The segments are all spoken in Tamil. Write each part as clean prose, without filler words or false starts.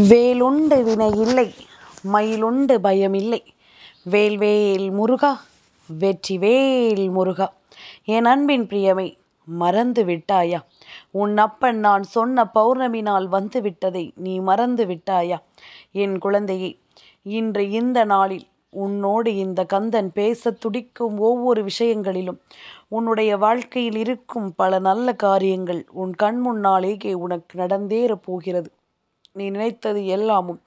வேலுண்டு வினையில்லை மயிலுண்டு பயமில்லை. வேல்வேல் முருகா வெற்றிவேல் முருகா. என் அன்பின் பிரியமை மறந்து விட்டாயா? உன் அப்பன் நான் சொன்ன பௌர்ணமி நாள் வந்து விட்டதை நீ மறந்து விட்டாயா? என் குழந்தையே, இன்று இந்த நாளில் உன்னோடு இந்த கந்தன் பேச துடிக்கும் ஒவ்வொரு விஷயங்களிலும் உன்னுடைய வாழ்க்கையில் இருக்கும் பல நல்ல காரியங்கள் உன் கண் முன்னாலேயே உனக்கு நடந்தேறப் போகிறது. நீ நினைத்தது எல்லாமும்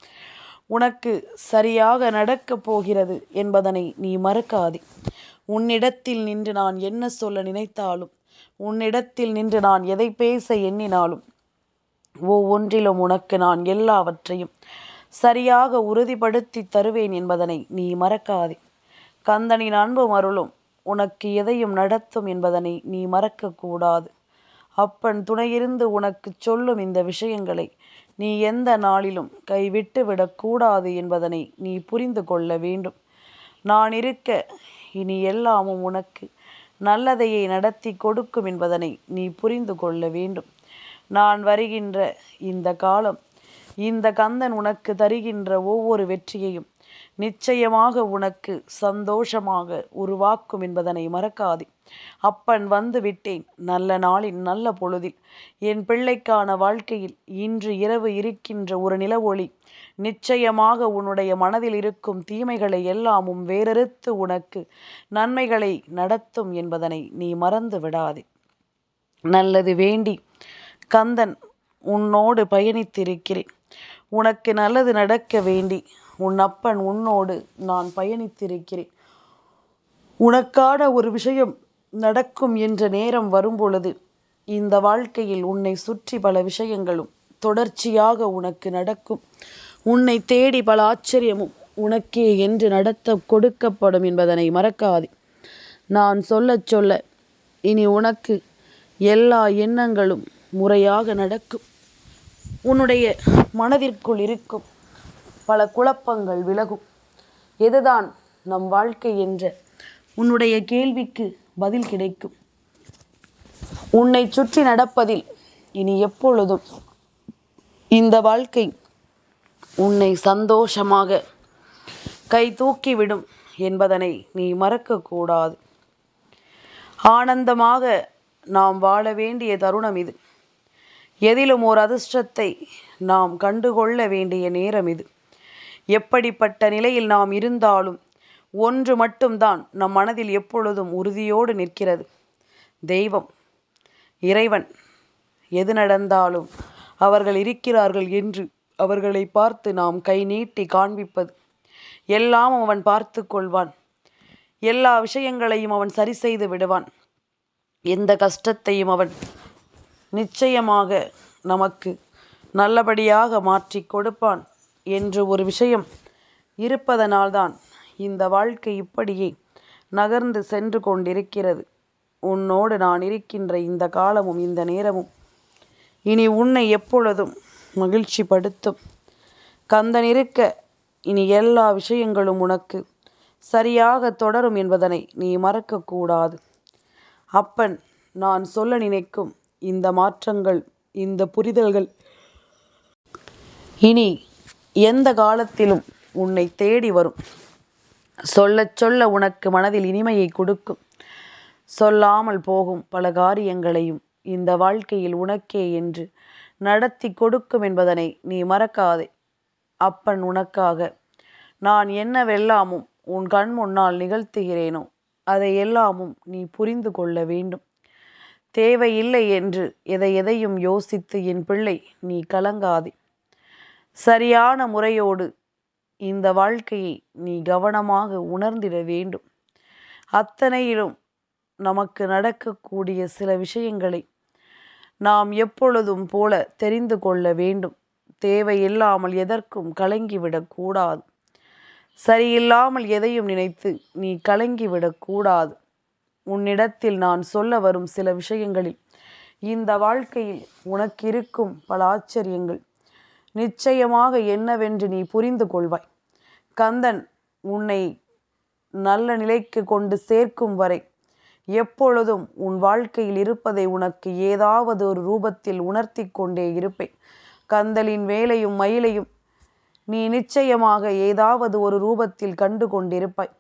உனக்கு சரியாக நடக்கப் போகிறது என்பதனை நீ மறக்காதே. உன்னிடத்தில் நின்று நான் என்ன சொல்ல நினைத்தாலும், உன்னிடத்தில் நின்று நான் எதை பேச எண்ணினாலும், ஒவ்வொன்றிலும் உனக்கு நான் எல்லாவற்றையும் சரியாக உறுதிப்படுத்தி தருவேன் என்பதனை நீ மறக்காதே. கந்தனின் அன்பும் அருளும் உனக்கு எதையும் நடத்தும் என்பதனை நீ மறக்கக்கூடாது. அப்பன் துணையிருந்து உனக்கு சொல்லும் இந்த விஷயங்களை நீ எந்த நாளிலும் கைவிட்டு விடக்கூடாது என்பதனை நீ புரிந்து கொள்ள வேண்டும். நான் இருக்க இனி எல்லாமும் உனக்கு நல்லதையே நடத்தி கொடுக்கும் என்பதனை நீ புரிந்து கொள்ள வேண்டும். நான் வருகின்ற இந்த காலம், இந்த கந்தன் உனக்கு தருகின்ற ஒவ்வொரு வெற்றியையும் நிச்சயமாக உனக்கு சந்தோஷமாக உருவாக்கும் என்பதனை மறக்காதே. அப்பன் வந்து விட்டேன். நல்ல நாளின் நல்ல பொழுதில் என் பிள்ளைக்கான வாழ்க்கையில் இன்று இரவு இருக்கின்ற ஒரு நில ஒளி நிச்சயமாக உன்னுடைய மனதில் இருக்கும் தீமைகளை எல்லாமும் வேறறுத்து உனக்கு நன்மைகளை நடத்தும் என்பதனை நீ மறந்து விடாதே. நல்லது வேண்டி கந்தன் உன்னோடு பயணித்திருக்கிறேன். உனக்கு நல்லது நடக்க வேண்டி உன் அப்பன் உன்னோடு நான் பயணித்திருக்கிறேன். உனக்கான ஒரு விஷயம் நடக்கும் என்ற நேரம் வரும்பொழுது இந்த வாழ்க்கையில் உன்னை சுற்றி பல விஷயங்களும் தொடர்ச்சியாக உனக்கு நடக்கும். உன்னை தேடி பல ஆச்சரியமும் உனக்கே என்று நடத்த கொடுக்கப்படும் என்பதனை மறக்காதே. நான் சொல்ல சொல்ல இனி உனக்கு எல்லா எண்ணங்களும் முறையாக நடக்கும். உன்னுடைய மனதிற்குள் இருக்கும் பல குழப்பங்கள் விலகும். எதுதான் நம் வாழ்க்கை என்ற உன்னுடைய கேள்விக்கு பதில் கிடைக்கும். உன்னை சுற்றி நடப்பதில் இனி எப்பொழுதும் இந்த வாழ்க்கை உன்னை சந்தோஷமாக கை தூக்கிவிடும் என்பதனை நீ மறக்கக்கூடாது. ஆனந்தமாக நாம் வாழ வேண்டிய தருணம் இது. எதிலும் ஓர் அதிர்ஷ்டத்தை நாம் கண்டுகொள்ள வேண்டிய நேரம் இது. எப்படிப்பட்ட நிலையில் நாம் இருந்தாலும் ஒன்று மட்டும்தான் நம் மனதில் எப்பொழுதும் உறுதியோடு நிற்கிறது: தெய்வம், இறைவன். எது நடந்தாலும் அவர்கள் இருக்கிறார்கள் என்று அவர்களை பார்த்து நாம் கை நீட்டி காண்பிப்பது. எல்லாம் அவன் பார்த்து கொள்வான். எல்லா விஷயங்களையும் அவன் சரி செய்து விடுவான். எந்த கஷ்டத்தையும் அவன் நிச்சயமாக நமக்கு நல்லபடியாக மாற்றி கொடுப்பான் என்று ஒரு விஷயம் இருப்பதனால்தான் இந்த வாழ்க்கை இப்படியே நகர்ந்து சென்று கொண்டிருக்கிறது. உன்னோடு நான் இருக்கின்ற இந்த காலமும் இந்த நேரமும் இனி உன்னை எப்பொழுதும் மகிழ்ச்சி படுத்தும். கந்தன் இருக்க இனி எல்லா விஷயங்களும் உனக்கு சரியாக தொடரும் என்பதனை நீ மறக்கக்கூடாது. அப்பன் நான் சொல்ல நினைக்கும் இந்த மாற்றங்கள், இந்த புரிதல்கள் இனி எந்த காலத்திலும் உன்னை தேடி வரும். சொல்ல சொல்ல உனக்கு மனதில் இனிமையை கொடுக்கும். சொல்லாமல் போகும் பல காரியங்களையும் இந்த வாழ்க்கையில் உனக்கே என்று நடத்தி கொடுக்கும் என்பதனை நீ மறக்காதே. அப்பன் உனக்காக நான் என்னவெல்லாமும் உன் கண் முன்னால் நிகழ்த்துகிறேனோ அதை எல்லாமும் நீ புரிந்து கொள்ள வேண்டும். தேவையில்லை என்று எதையும் யோசித்து என் பிள்ளை நீ கலங்காதே. சரியான முறையோடு இந்த வாழ்க்கையை நீ கவனமாக உணர்ந்திட வேண்டும். அத்தனையிலும் நமக்கு நடக்கக்கூடிய சில விஷயங்களை நாம் எப்பொழுதும் போல தெரிந்து கொள்ள வேண்டும். தேவையில்லாமல் எதற்கும் கலங்கிவிடக்கூடாது. சரியில்லாமல் எதையும் நினைத்து நீ கலங்கிவிடக்கூடாது. உன்னிடத்தில் நான் சொல்ல வரும் சில விஷயங்களில் இந்த வாழ்க்கையில் உனக்கு இருக்கும் பல ஆச்சரியங்கள் நிச்சயமாக என்னவென்று நீ புரிந்து கொள்வாய். கந்தன் உன்னை நல்ல நிலைக்கு கொண்டு சேர்க்கும் வரை எப்பொழுதும் உன் வாழ்க்கையில் இருப்பதை உனக்கு ஏதாவது ஒரு ரூபத்தில் உணர்த்தி கொண்டே இருப்பேன். கந்தலின் வேலையும் மயிலையும் நீ நிச்சயமாக ஏதாவது ஒரு ரூபத்தில் கண்டு கொண்டிருப்பாய்.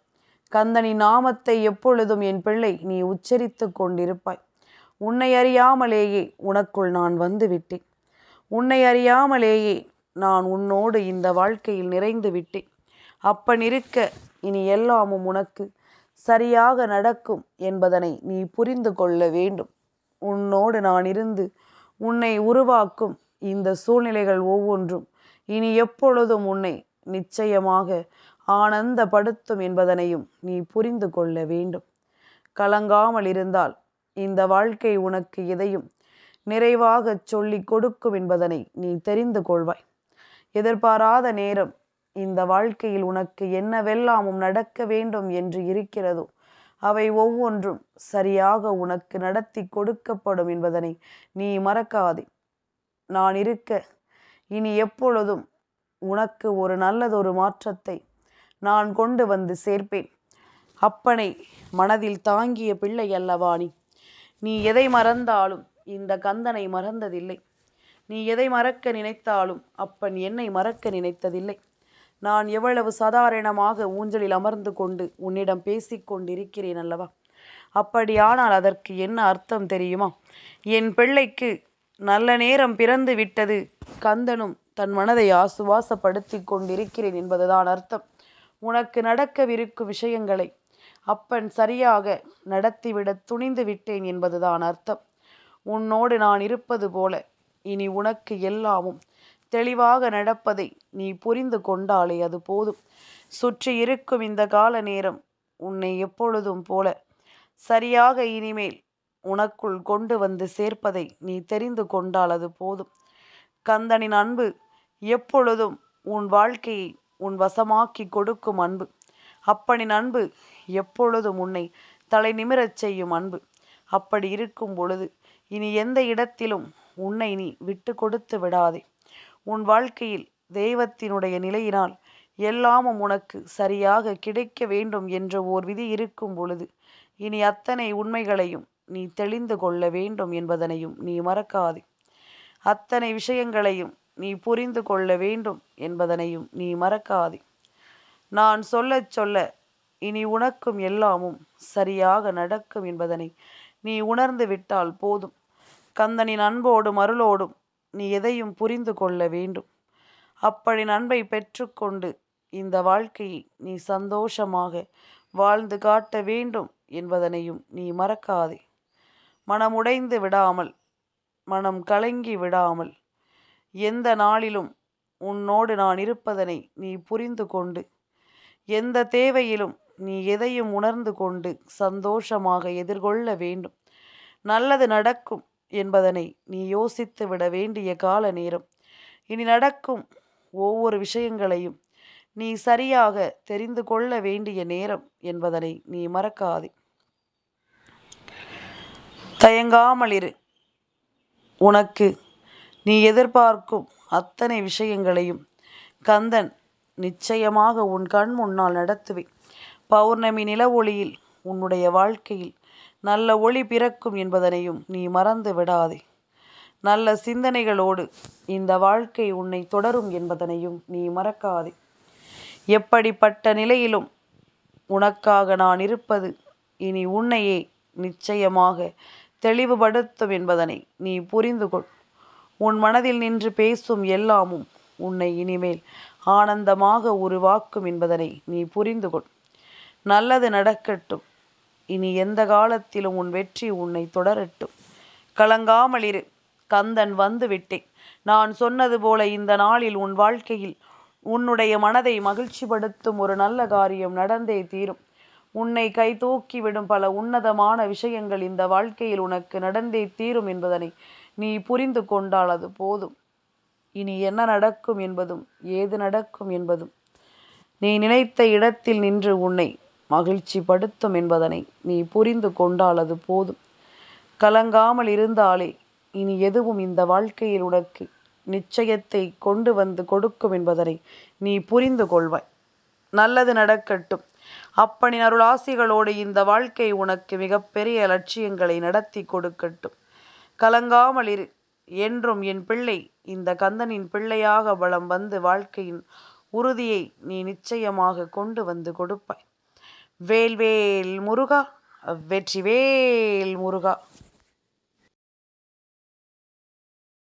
கந்தனின் நாமத்தை எப்பொழுதும் என் பிள்ளை நீ உச்சரித்து கொண்டிருப்பாய். உன்னை அறியாமலேயே உனக்குள் நான் வந்து விட்டேன். உன்னை அறியாமலேயே நான் உன்னோடு இந்த வாழ்க்கையில் நிறைந்து விட்டேன். அப்பனிருக்க இனி எல்லாமும் உனக்கு சரியாக நடக்கும் என்பதனை நீ புரிந்து கொள்ள வேண்டும். உன்னோடு நான் இருந்து உன்னை உருவாக்கும் இந்த சூழ்நிலைகள் ஒவ்வொன்றும் இனி எப்பொழுதும் உன்னை நிச்சயமாக ஆனந்தப்படுத்தும் என்பதனையும் நீ புரிந்து கொள்ள வேண்டும். கலங்காமல் இருந்தால் இந்த வாழ்க்கை உனக்கு எதையும் நிறைவாக சொல்லி கொடுக்கும் என்பதனை நீ தெரிந்து கொள்வாய். எதிர்பாராத நேரம் இந்த வாழ்க்கையில் உனக்கு என்னவெல்லாமும் நடக்க வேண்டும் என்று இருக்கிறதோ அவை ஒவ்வொன்றும் சரியாக உனக்கு நடத்தி கொடுக்கப்படும் என்பதனை நீ மறக்காதே. நான் இருக்க இனி எப்பொழுதும் உனக்கு ஒரு நல்லதொரு மாற்றத்தை நான் கொண்டு வந்து சேர்ப்பேன். அப்பனை மனதில் தாங்கிய பிள்ளை அல்லவா நீ. நீ எதை மறந்தாலும் இந்த கந்தனை மறந்ததில்லை. நீ எதை மறக்க நினைத்தாலும் அப்பன் என்னை மறக்க நினைத்ததில்லை. நான் எவ்வளவு சாதாரணமாக ஊஞ்சலில் அமர்ந்து கொண்டு உன்னிடம் பேசிக்கொண்டிருக்கிறேன் அல்லவா. அப்படியானால் அதற்கு என்ன அர்த்தம் தெரியுமா? என் பிள்ளைக்கு நல்ல நேரம் பிறந்து விட்டது, கந்தனும் தன் மனதை ஆசுவாசப்படுத்தி கொண்டிருக்கிறேன் என்பதுதான் அர்த்தம். உனக்கு நடக்கவிருக்கும் விஷயங்களை அப்பன் சரியாக நடத்திவிட துணிந்து விட்டேன் என்பதுதான் அர்த்தம். உன்னோடு நான் இருப்பது போல இனி உனக்கு எல்லாமும் தெளிவாக நடப்பதை நீ புரிந்து கொண்டாலே அது போதும். சுற்றி இருக்கும் இந்த கால நேரம் உன்னை எப்பொழுதும் போல சரியாக இனிமேல் உனக்குள் கொண்டு வந்து சேர்ப்பதை நீ தெரிந்து கொண்டால் அது போதும். கந்தனின் அன்பு எப்பொழுதும் உன் வாழ்க்கையை உன் வசமாக்கி கொடுக்கும் அன்பு. அப்பனின் அன்பு எப்பொழுதும் உன்னை தலை நிமிரச் செய்யும் அன்பு. அப்படி இருக்கும் பொழுது இனி எந்த இடத்திலும் உன்னை நீ விட்டு கொடுத்து விடாதே. உன் வாழ்க்கையில் தெய்வத்தினுடைய நிலையினால் எல்லாமும் உனக்கு சரியாக கிடைக்க வேண்டும் என்ற ஓர் விதி இருக்கும் பொழுது இனி அத்தனை உண்மைகளையும் நீ தெளிந்து கொள்ள வேண்டும் என்பதனையும் நீ மறக்காதே. அத்தனை விஷயங்களையும் நீ புரிந்து கொள்ள வேண்டும் என்பதனையும் நீ மறக்காதே. நான் சொல்ல சொல்ல இனி உனக்கும் எல்லாமும் சரியாக நடக்கும் என்பதனை நீ உணர்ந்து விட்டால் போதும். கந்தனின் அன்போடும் அருளோடும் நீ எதையும் புரிந்து கொள்ள வேண்டும். அப்படி அன்பை பெற்றுக்கொண்டு இந்த வாழ்க்கையை நீ சந்தோஷமாக வாழ்ந்து காட்ட வேண்டும் என்பதனையும் நீ மறக்காதே. மனமுடைந்து விடாமல், மனம் கலங்கி விடாமல், எந்த நாளிலும் உன்னோடு நான் இருப்பதனை நீ புரிந்து கொண்டு, எந்த தேவையிலும் நீ எதையும் உணர்ந்து கொண்டு சந்தோஷமாக எதிர்கொள்ள வேண்டும். நல்லது நடக்கும் என்பதனை நீ யோசித்து விட வேண்டிய கால நேரம். இனி நடக்கும் ஒவ்வொரு விஷயங்களையும் நீ சரியாக தெரிந்து கொள்ள வேண்டிய நேரம் என்பதனை நீ மறக்காதே. தயங்காமல் இரு. உனக்கு நீ எதிர்பார்க்கும் அத்தனை விஷயங்களையும் கந்தன் நிச்சயமாக உன் கண் முன்னால் நடத்துவேன். பௌர்ணமி நில ஒளியில் உன்னுடைய வாழ்க்கையில் நல்ல ஒளி பிறக்கும் என்பதனையும் நீ மறந்து விடாதே. நல்ல சிந்தனைகளோடு இந்த வாழ்க்கை உன்னை தொடரும் என்பதனையும் நீ மறக்காதே. எப்படிப்பட்ட நிலையிலும் உனக்காக நான் இருப்பது இனி உன்னையே நிச்சயமாக தெளிவுபடுத்தும் என்பதனை நீ புரிந்து கொள். உன் மனதில் நின்று பேசும் எல்லாமும் உன்னை இனிமேல் ஆனந்தமாக உருவாக்கும் என்பதனை நீ புரிந்து கொள். நல்லது நடக்கட்டும். இனி எந்த காலத்திலும் உன் வெற்றி உன்னை தொடரட்டும். கலங்காமல் இரு. கந்தன் வந்து விட்டேன். நான் சொன்னது போல இந்த நாளில் உன் வாழ்க்கையில் உன்னுடைய மனதை மகிழ்ச்சிப்படுத்தும் ஒரு நல்ல காரியம் நடந்தே தீரும். உன்னை கை தூக்கிவிடும் பல உன்னதமான விஷயங்கள் இந்த வாழ்க்கையில் உனக்கு நடந்தே தீரும் என்பதனை நீ புரிந்து கொண்டால் அது போதும். இனி என்ன நடக்கும் என்பதும் ஏது நடக்கும் என்பதும் நீ நினைத்த இடத்தில் நின்று உன்னை மகிழ்ச்சி படுத்தும் என்பதனை நீ புரிந்து கொண்டால் அது போதும். கலங்காமல் இருந்தாலே இனி எதுவும் இந்த வாழ்க்கையில் உனக்கு நிச்சயத்தை கொண்டு வந்து கொடுக்கும் என்பதனை நீ புரிந்து கொள்வாய். நல்லது நடக்கட்டும். அப்பனின் அருளாசிகளோடு இந்த வாழ்க்கை உனக்கு மிகப்பெரிய லட்சியங்களை நடத்தி கொடுக்கட்டும். கலங்காமல் இரு. என்றும் என் பிள்ளை இந்த கந்தனின் பிள்ளையாக வலம் வந்து வாழ்க்கையின் உறுதியை நீ நிச்சயமாக கொண்டு வந்து கொடுப்பாய். வேல்வேல் முருகா, வெற்றிவேல் முருகா.